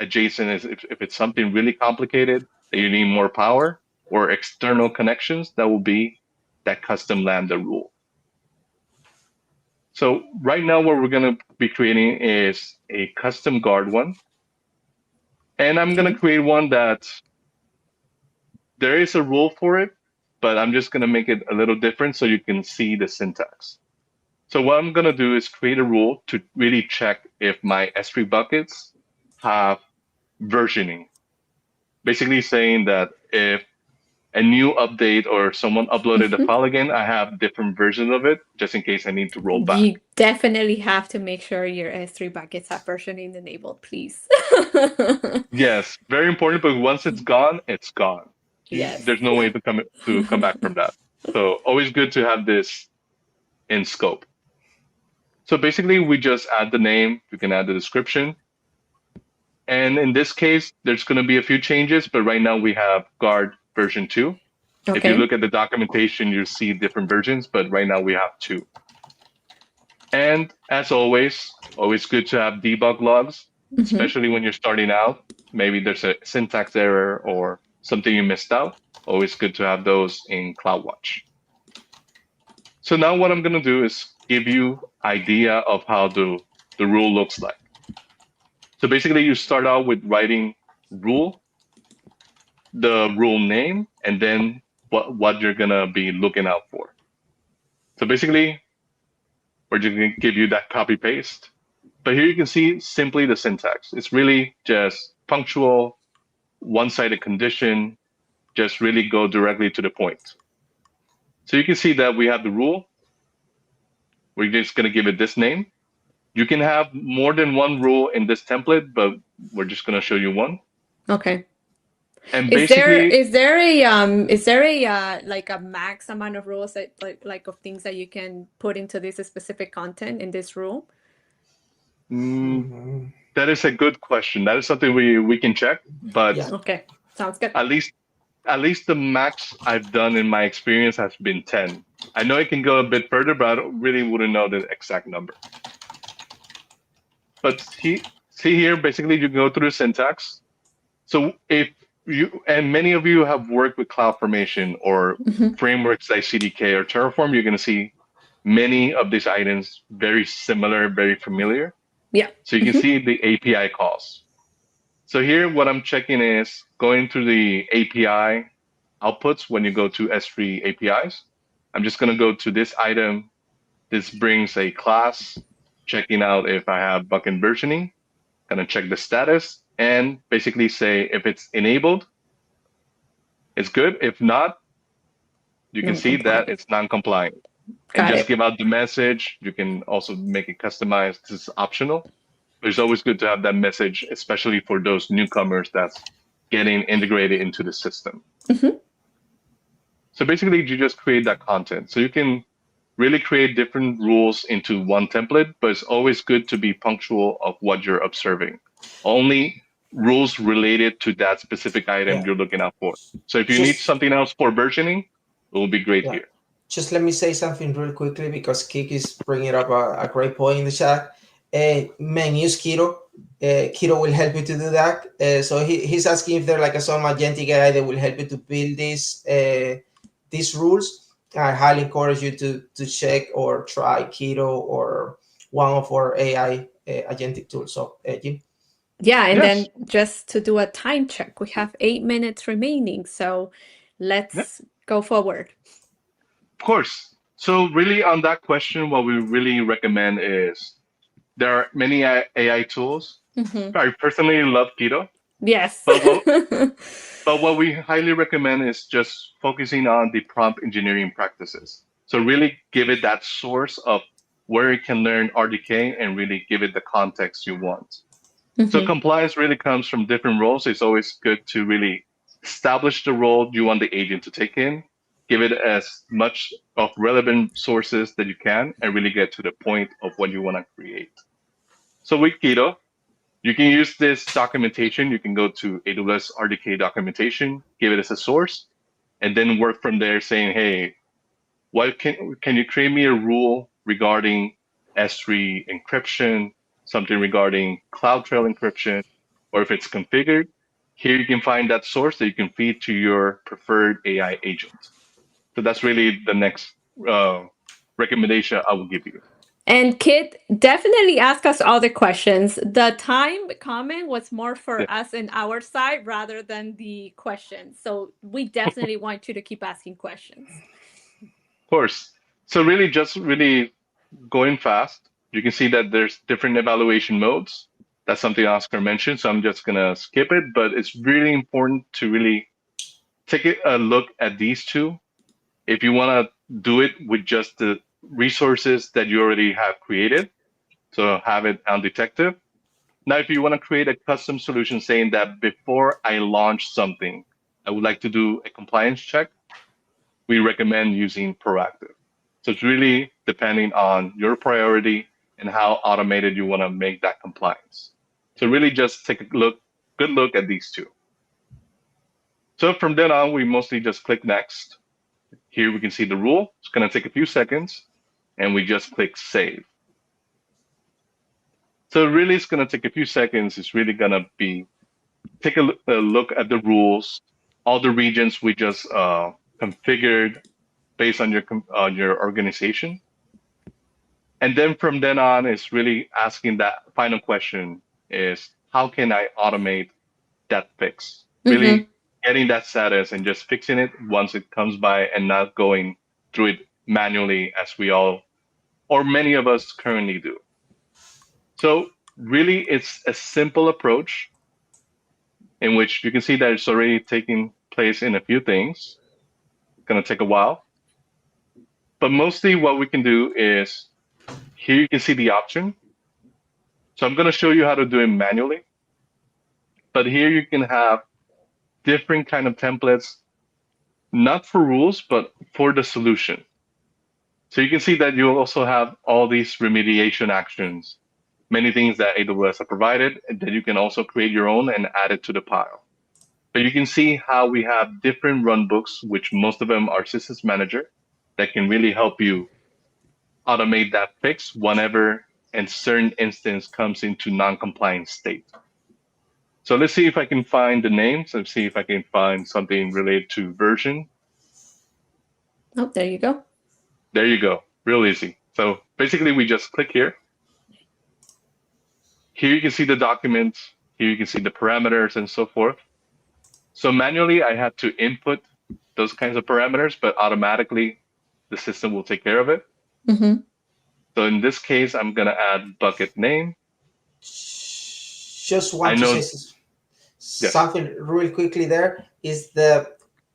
adjacent, if it's something really complicated that you need more power or external connections, that will be that custom Lambda rule. So right now what we're going to be creating is a custom guard one. And I'm going to create one that there is a rule for it, but I'm just going to make it a little different so you can see the syntax. So what I'm going to do is create a rule to really check if my S3 buckets have versioning. Basically saying that if a new update or someone uploaded the file again, I have different versions of it just in case I need to roll back. You definitely have to make sure your S3 buckets have versioning enabled, please. Yes, very important, but once it's gone, it's gone. Yes. There's no way to come back from that. So always good to have this in scope. So basically, we just add the name. We can add the description. And in this case, there's going to be a few changes, but right now we have Guard version 2. If you look at the documentation, you see different versions, but right now we have 2. And as always good to have debug logs, especially when you're starting out. Maybe there's a syntax error or something you missed out. Always good to have those in CloudWatch. So now what I'm going to do is give you idea of how the rule looks like. So basically, you start out with writing rule, the rule name, and then what you're gonna be looking out for. So basically, we're just gonna give you that copy paste. But here you can see simply the syntax. It's really just punctual, one-sided condition, just really go directly to the point. So you can see that we have the rule. We're just gonna give it this name. You can have more than one rule in this template, but we're just gonna show you one. Okay. And Is there basically, a like a max amount of rules that like of things that you can put into this specific content in this rule? that is a good question. That is something we can check, but Yeah. Okay, sounds good. at least the max I've done in my experience has been 10. I know it can go a bit further, but I really wouldn't know the exact number. But see here, basically you go through the syntax. So if you, and many of you have worked with CloudFormation or frameworks like CDK or Terraform, you're going to see many of these items very similar, very familiar. Yeah. So you can see the API calls. So here, what I'm checking is going through the API outputs when you go to S3 APIs. I'm just going to go to this item. This brings a class, checking out if I have bucket versioning, going to check the status, and basically say if it's enabled, it's good. If not, you can see that it's non-compliant. And Got just it. give out the message. You can also make it customized. This is optional. But it's always good to have that message, especially for those newcomers that's getting integrated into the system. So basically, you just create that content. So you can really create different rules into one template, but it's always good to be punctual of what you're observing. Only rules related to that specific item you're looking out for. So if you need something else for versioning, it will be great here. Just let me say something real quickly because Kik is bringing up a great point in the chat. Man, use Kiro. Kiro will help you to do that. So he's asking if there's like some agentic AI that will help you to build these rules. I highly encourage you to check or try Kiro or one of our AI agentic tools. So, Jim. Yeah, and then just to do a time check, we have 8 minutes remaining. So let's go forward. Of course. So really on that question, what we really recommend is there are many AI tools. I personally love Keto. Yes. But what we highly recommend is just focusing on the prompt engineering practices. So really give it that source of where it can learn RDK and really give it the context you want. So compliance really comes from different roles. It's always good to really establish the role you want the agent to take in, give it as much of relevant sources that you can, and really get to the point of what you want to create. So with Keto, you can use this documentation. You can go to AWS RDK documentation, give it as a source, and then work from there saying, hey, what can you create me a rule regarding S3 encryption, something regarding CloudTrail encryption, or if it's configured, here you can find that source that you can feed to your preferred AI agent. So that's really the next recommendation I will give you. And Kit, definitely ask us all the questions. The time comment was more for us and our side rather than the questions. So we definitely want you to keep asking questions. Of course. So really just really going fast. You can see that there's different evaluation modes. That's something Oscar mentioned, so I'm just gonna skip it, but it's really important to really take a look at these two. If you wanna do it with just the resources that you already have created, so have it on detective. Now, if you wanna create a custom solution saying that before I launch something, I would like to do a compliance check, we recommend using proactive. So it's really depending on your priority and how automated you want to make that compliance. So really just take a good look at these two. So from then on, we mostly just click next. Here we can see the rule. It's going to take a few seconds and we just click save. So really it's going to take a few seconds. It's really going to be, take a look at the rules, all the regions we just configured based on your organization. And then from then on, it's really asking that final question is, how can I automate that fix? Mm-hmm. Really getting that status and just fixing it once it comes by and not going through it manually as we all, or many of us currently do. So really it's a simple approach in which you can see that it's already taking place in a few things. It's going to take a while. But mostly what we can do is here you can see the option. So I'm going to show you how to do it manually. But here you can have different kind of templates, not for rules, but for the solution. So you can see that you also have all these remediation actions, many things that AWS have provided, and that you can also create your own and add it to the pile. But you can see how we have different runbooks, which most of them are Systems Manager, that can really help you automate that fix whenever a certain instance comes into non-compliant state. So let's see if I can find the names. Let's see if I can find something related to version. Oh, there you go. There you go. Real easy. So basically, we just click here. Here you can see the documents. Here you can see the parameters and so forth. So manually, I had to input those kinds of parameters, but automatically, the system will take care of it. Mm-hmm. So in this case, I'm going to add bucket name. Just want to say something really quickly there is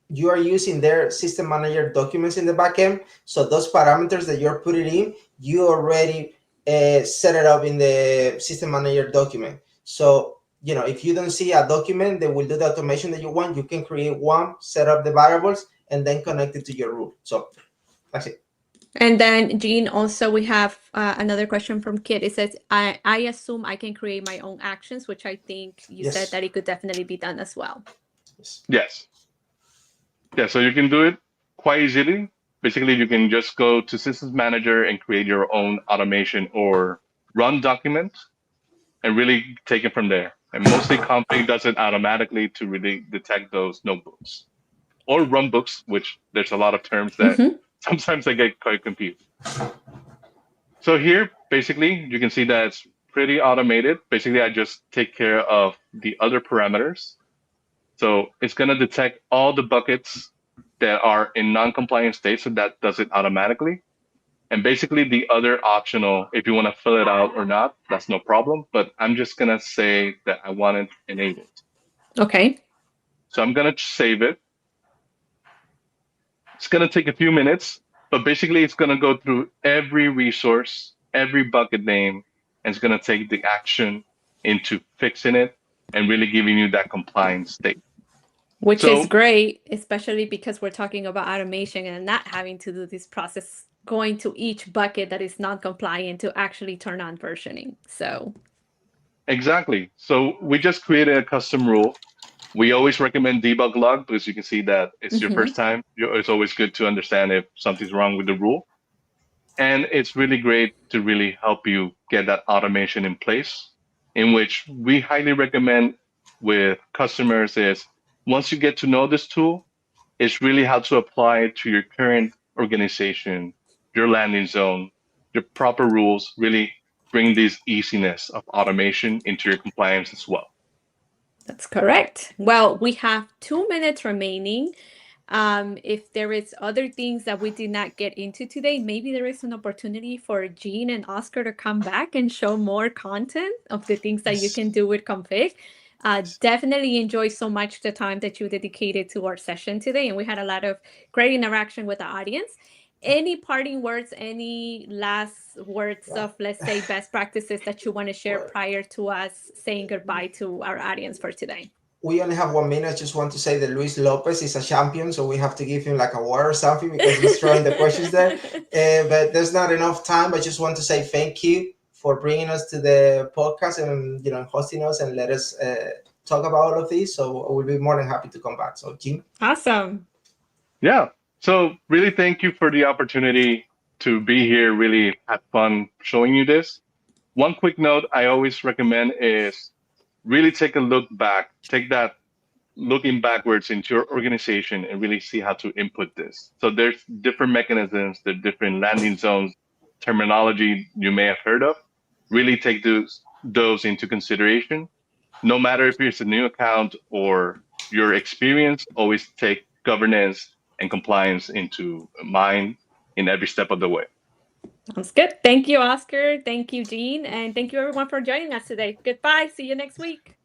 you are using their system manager documents in the backend. So those parameters that you're putting in, you already set it up in the system manager document. So, if you don't see a document that will do the automation that you want, you can create one, set up the variables, and then connect it to your rule. So that's it. And then, Jean, also we have another question from Kit. It says, I assume I can create my own actions, which I think you said that it could definitely be done as well. Yes. Yeah, so you can do it quite easily. Basically, you can just go to Systems Manager and create your own automation or run document and really take it from there. And mostly Config does it automatically to really detect those notebooks or runbooks, which there's a lot of terms that sometimes I get quite confused. So here, basically, you can see that it's pretty automated. Basically, I just take care of the other parameters. So it's going to detect all the buckets that are in non-compliant state, so that does it automatically. And basically the other optional, if you want to fill it out or not, that's no problem. But I'm just going to say that I want it enabled. Okay. So I'm going to save it. It's going to take a few minutes, but basically it's going to go through every resource, every bucket name, and it's going to take the action into fixing it and really giving you that compliant state. Which is great, especially because we're talking about automation and not having to do this process, going to each bucket that is non-compliant to actually turn on versioning. So exactly. So we just created a custom rule. We always recommend debug log because you can see that it's your first time. It's always good to understand if something's wrong with the rule. And it's really great to really help you get that automation in place, in which we highly recommend with customers is once you get to know this tool, it's really how to apply it to your current organization, your landing zone, your proper rules, really bring this easiness of automation into your compliance as well. That's correct. Well, we have 2 minutes remaining. If there is other things that we did not get into today, maybe there is an opportunity for Jean and Oscar to come back and show more content of the things that you can do with Config. Definitely enjoy so much the time that you dedicated to our session today. And we had a lot of great interaction with the audience. Any parting words, any last words of, let's say, best practices that you want to share prior to us saying goodbye to our audience for today? We only have 1 minute. I just want to say that Luis Lopez is a champion, so we have to give him like a award or something because he's throwing the questions there. But there's not enough time. I just want to say thank you for bringing us to the podcast and hosting us and let us talk about all of these. So we'll be more than happy to come back. So Jim. Awesome. Yeah. So really thank you for the opportunity to be here. Really had fun showing you this. One quick note I always recommend is really take a look back. Take that looking backwards into your organization and really see how to input this. So there's different mechanisms, the different landing zones, terminology you may have heard of. Really take those into consideration. no matter if it's a new account or your experience, always take governance and compliance into mind in every step of the way. Sounds good. Thank you, Oscar. Thank you, Jean. And thank you, everyone, for joining us today. Goodbye. See you next week.